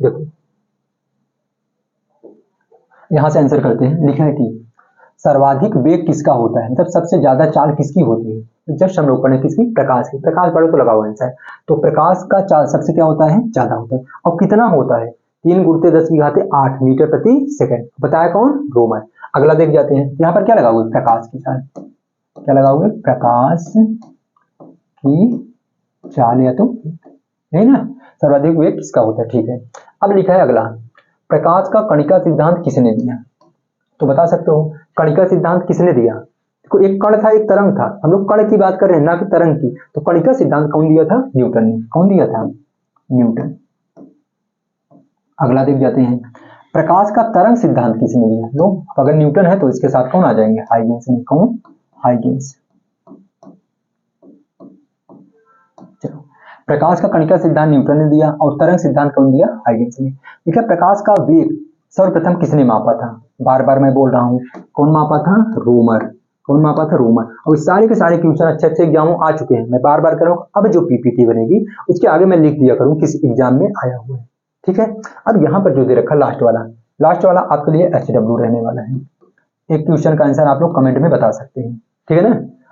Speaker 1: देखो यहां से आंसर करते हैं, लिखा है कि सर्वाधिक वेग किसका होता है, मतलब सबसे ज्यादा चाल किसकी होती है। जस्ट हम लोग पढ़े किसकी? प्रकाश की। प्रकाश पढ़ो तो लगाओ आंसर। तो प्रकाश का चाल सबसे क्या होता है? ज्यादा होता है। और कितना होता है? 3 × 10⁸ मीटर प्रति सेकंड। बताया कौन? रोमर। अगला देख जाते हैं, यहाँ पर क्या लगाओगे? प्रकाश की चाल। क्या लगाओगे? प्रकाश की चाल, या तो नहीं ना, सर्वाधिक वेग किसका होता है, ठीक है। अब लिखा है अगला, प्रकाश का कणिका सिद्धांत किसने दिया? तो बता सकते हो कणिका सिद्धांत किसने दिया? देखो एक कण था, एक तरंग था, हम लोग कण की बात कर रहे हैं ना कि तरंग की। तो कणिका सिद्धांत कौन दिया था? न्यूटन ने। कौन दिया था? न्यूटन। अगला देख जाते हैं, प्रकाश का तरंग सिद्धांत किसने दिया? लो, अगर न्यूटन है तो इसके साथ कौन आ जाएंगे? हाइगेंस ने। कौन? हाइगेंस। चलो, प्रकाश का कणिका सिद्धांत न्यूटन ने दिया और तरंग सिद्धांत कौन दिया? हाइगेंस ने। देखिए प्रकाश का वेग सर्वप्रथम किसने मापा था? बार बार मैं बोल रहा हूं, कौन मापा था? रोमर। कौन मापा था? रोमर। और सारे के सारे क्वेश्चन अच्छे अच्छे एग्जामों आ चुके हैं, मैं बार बार कर रहा हूं। अब जो पीपीटी बनेगी उसके आगे मैं लिख दिया करूं किस एग्जाम में आया हुआ है, ठीक है। अब यहाँ पर जो दे रखा लास्ट वाला आपके लिए HW रहने वाला है। एक क्वेश्चन का आंसर आप लोग कमेंट में बता सकते हैं, ठीक है ना।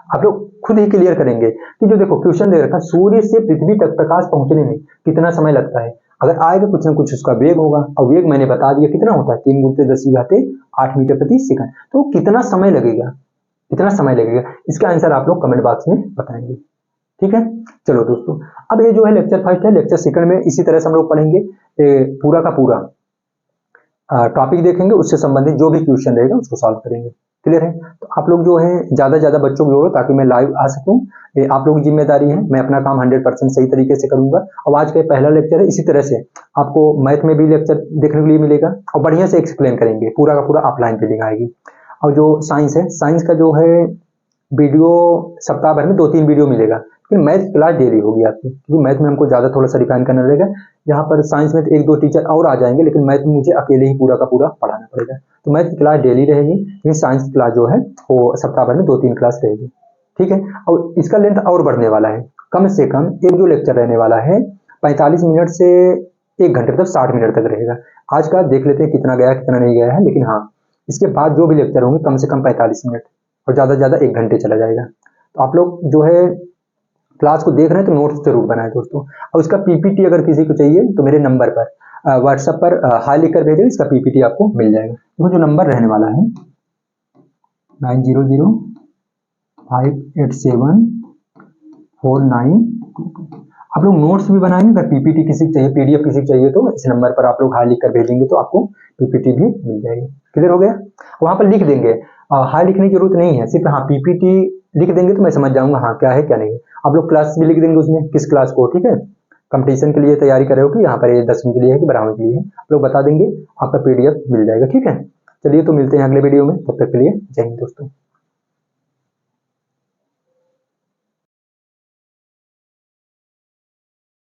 Speaker 1: आप लोग खुद ही क्लियर करेंगे कि जो देखो क्वेश्चन दे रखा, सूर्य से पृथ्वी तक प्रकाश पहुंचने में कितना समय लगता है। अगर आएगा कुछ ना कुछ उसका वेग होगा, और वेग मैंने बता दिया कितना होता है, 3 × 10⁸ मीटर प्रति सेकंड। तो कितना समय लगेगा, कितना समय लगेगा, इसका आंसर आप लोग कमेंट बॉक्स में बताएंगे, ठीक है। चलो दोस्तों, अब ये जो है लेक्चर फर्स्ट है, लेक्चर सेकंड में इसी तरह से हम लोग पढ़ेंगे पूरा का पूरा टॉपिक देखेंगे, उससे संबंधित जो भी क्वेश्चन रहेगा उसको सॉल्व करेंगे। क्लियर है? तो आप लोग जो है ज्यादा बच्चों को जोड़ो ताकि मैं लाइव आ सकूं। ये आप लोगों की जिम्मेदारी है, मैं अपना काम 100% सही तरीके से करूंगा। अब आज का पहला लेक्चर है, इसी तरह से आपको मैथ में भी लेक्चर देखने के लिए मिलेगा और बढ़िया से एक्सप्लेन करेंगे, पूरा का पूरा ऑफलाइन पे दिखाएगी। और जो साइंस है, साइंस का जो है वीडियो सप्ताह भर में 2-3 वीडियो मिलेगा, लेकिन मैथ क्लास डेली होगी आपकी, क्योंकि मैथ में हमको ज्यादा थोड़ा सा रिफाइन करना रहेगा। यहाँ पर साइंस में 1-2 टीचर और आ जाएंगे, लेकिन मैथ में मुझे अकेले ही पूरा का पूरा पढ़ाना पड़ेगा। तो मैथ की क्लास डेली रहेगी, लेकिन साइंस की क्लास जो है वो सप्ताह भर में 2-3 क्लास रहेगी, ठीक है। और इसका लेंथ और बढ़ने वाला है, कम से कम एक जो लेक्चर रहने वाला है 45 मिनट से 1 घंटे तक, 60 मिनट तक रहेगा। आज का देख लेते हैं कितना गया कितना नहीं गया है, लेकिन हाँ इसके बाद जो भी लेक्चर होंगे कम से कम 45 मिनट और ज्यादा से ज्यादा 1 घंटे चला जाएगा। तो आप लोग जो है क्लास को देख रहे हैं तो नोट्स जरूर बनाएं दोस्तों। और उसका पीपीटी अगर किसी को चाहिए तो मेरे नंबर पर व्हाट्सएप पर हाई लिखकर भेजें, इसका पीपीटी आपको मिल जाएगा। वो जो नंबर रहने वाला है 90058749। आप लोग नोट्स भी बनाएंगे, अगर पीपीटी किसी को चाहिए, पीडीएफ किसी को चाहिए तो इस नंबर पर आप लोग हाई लिखकर भेजेंगे तो आपको पीपीटी भी मिल जाएगी। क्लियर हो गया? वहां पर लिख देंगे, हाई लिखने की जरूरत नहीं है, सिर्फ हाँ पीपीटी लिख देंगे तो मैं समझ जाऊंगा हाँ क्या है क्या नहीं है। आप लोग क्लास भी लिख देंगे उसमें, किस क्लास को, ठीक है। कंपटीशन के लिए तैयारी कर रहे हो कि यहाँ पर ये 10वीं के लिए है कि 12वीं के लिए है, आप लोग बता देंगे, आपका पीडीएफ मिल जाएगा, ठीक है। चलिए तो मिलते हैं अगले वीडियो में, तब तक के लिए जय हिंद दोस्तों।